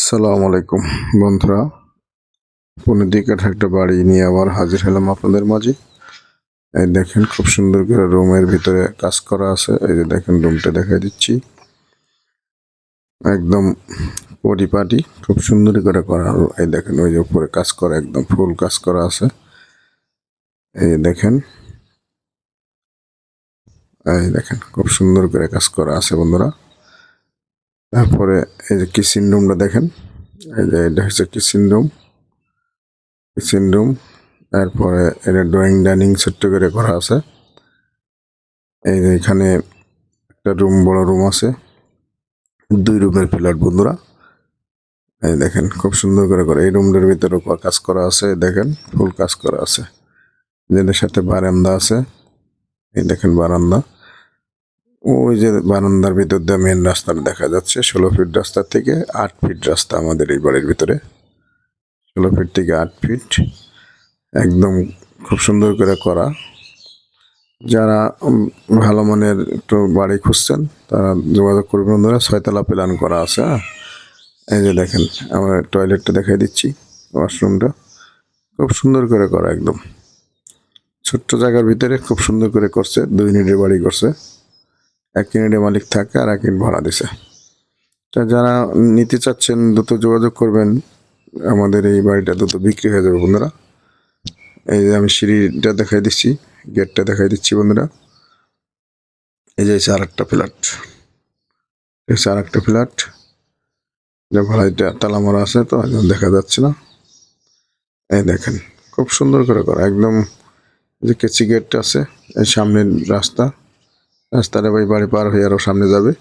আসসালামু আলাইকুম বন্ধুরা, পুনের কাঠা একটা বাড়ি নিয়ে আবার হাজির হলাম আপনাদের মাঝে। এই দেখেন খুব সুন্দর করে রুমের ভিতরে কাজ করা আছে। এই যে দেখেন রুমটা দেখাই দিচ্ছি, একদম পরিপাটি খুব সুন্দর করে করা। এই দেখেন ওই যে উপরে কাজ করা, একদম ফুল কাজ করা আছে। এই দেখেন, এই দেখেন খুব সুন্দর করে কাজ করা আছে বন্ধুরা। তারপরে এই যে কিচেন রুমটা দেখেন, এই যে এটা হচ্ছে কিচেন রুম। তারপরে এটা ড্রয়িং ডাইনিং সেট করে করা আছে। এই যে এখানে একটা বড় রুম আছে, 2 রুমের ফ্ল্যাট বন্ধুরা। এই দেখেন খুব সুন্দর করে এই রুমটার ভিতরে কাজ করা আছে। দেখেন ফুল কাজ করা আছে, যেটার সাথে বারান্দা আছে। এই দেখেন বারান্দা, ওই যে বারান্দার ভিতর দিয়ে মেন রাস্তাটা দেখা যাচ্ছে। 16 ফিট রাস্তা থেকে 8 ফিট রাস্তা আমাদের এই বাড়ির ভিতরে। 16 ফিট থেকে 8 ফিট, একদম খুব সুন্দর করে করা। যারা ভালো মানের একটু বাড়ি খুঁজছেন তারা যোগাযোগ করবেন বন্ধুরা। 6 তলা প্ল্যান করা আছে। এই যে দেখেন আমার টয়লেটটা দেখাই দিচ্ছি, ওয়াশরুমটা খুব সুন্দর করে করা, একদম ছোট্ট জায়গার ভিতরে খুব সুন্দর করে করছে। 2 ইউনিটের বাড়ি করছে, 1 ইউনিটের মালিক থাকে আর 1 ইউনিট ভাড়া দিছে। তা যারা নিতে চাচ্ছেন দ্রুত যোগাযোগ করবেন, আমাদের এই বাড়িটা দ্রুত বিক্রি হয়ে যাবে বন্ধুরা। এই যে আমি সিঁড়িটা দেখাই দিচ্ছি, গেটটা দেখাই দিচ্ছি বন্ধুরা। এই যে আরেকটা ফ্ল্যাট, আরেকটা ফ্ল্যাট, যে ভাড়াইটা তালা মারা আছে তো দেখা যাচ্ছে না। এই দেখেন খুব সুন্দর করে করা, একদম যে কেচি গেট আছে, এই সামনের রাস্তাটা ভাই বাড়ি পার হয়ে আরও সামনে যাবে।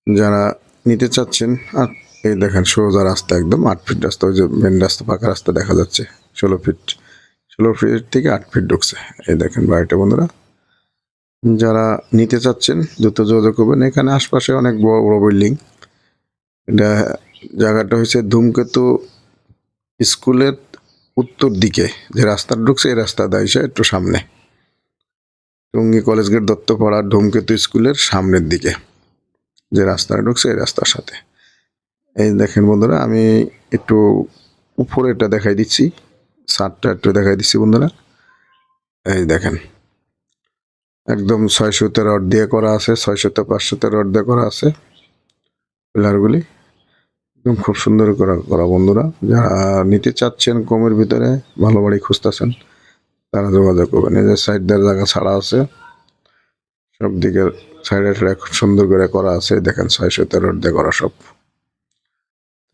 যারা নিতে চাচ্ছেন, আর এই দেখেন সোজা রাস্তা, একদম 8 ফিট রাস্তা। ওই যে মেন রাস্তা, পাকা রাস্তা দেখা যাচ্ছে। 16 ফিট থেকে 8 ফিট ঢুকছে। এই দেখেন বাড়িটা বন্ধুরা। যারা নিতে চাচ্ছেন দ্রুত যোগাযোগ করবেন। এখানে আশপাশে অনেক বড় বড় বিল্ডিং। এটা জায়গাটা হচ্ছে ধূমকেতু স্কুলের উত্তর দিকে যে রাস্তাটা ঢুকছে, এই রাস্তা দেয় একটু সামনে, টঙ্গী কলেজ গেট দত্তপাড়া ধূমকেতু স্কুলের সামনের দিকে যে রাস্তাটা ঢুকছে, এই রাস্তার সাথে। এই দেখেন বন্ধুরা, আমি একটু উপরে এটা দেখাই দিচ্ছি, ছাদটা একটু দেখাই দিচ্ছি বন্ধুরা। এই দেখেন একদম 600 রড দিয়ে করা আছে, 600-500 রড দিয়ে করা আছে পিলারগুলি, একদম খুব সুন্দর করা বন্ধুরা। যারা নিতে চাচ্ছেন কমের ভিতরে ভালো বাড়ি খুঁজতেছেন তারা যোগাযোগ করবেন। এই যে সাইড দিয়ে জায়গা ছাড়া আছে, সব দিকে সাইডে খুব সুন্দর করে করা আছে। দেখেন 600 রড দিয়ে করা সব।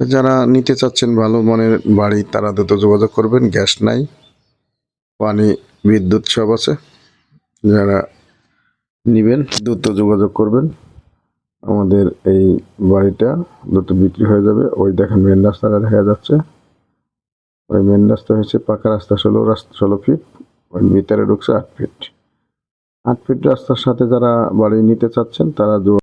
যারা নিতে চাচ্ছেন ভালো মানের বাড়ি তারা দ্রুত যোগাযোগ করবেন। গ্যাস নাই, পানি, বিদ্যুৎ সব আছে। যারা নিবেন দ্রুত যোগাযোগ করবেন। আমাদের এই বাড়িটা দ্রুত বিক্রি হয়ে যাবে। ওই দেখেন মেন রাস্তাটা দেখা যাচ্ছে, ওই মেন রাস্তা হচ্ছে পাকা রাস্তা, 16 ফিট, ওই ভিতরে ঢুকছে 8 ফিট। 8 ফিট রাস্তার সাথে যারা বাড়ি নিতে চাচ্ছেন তারা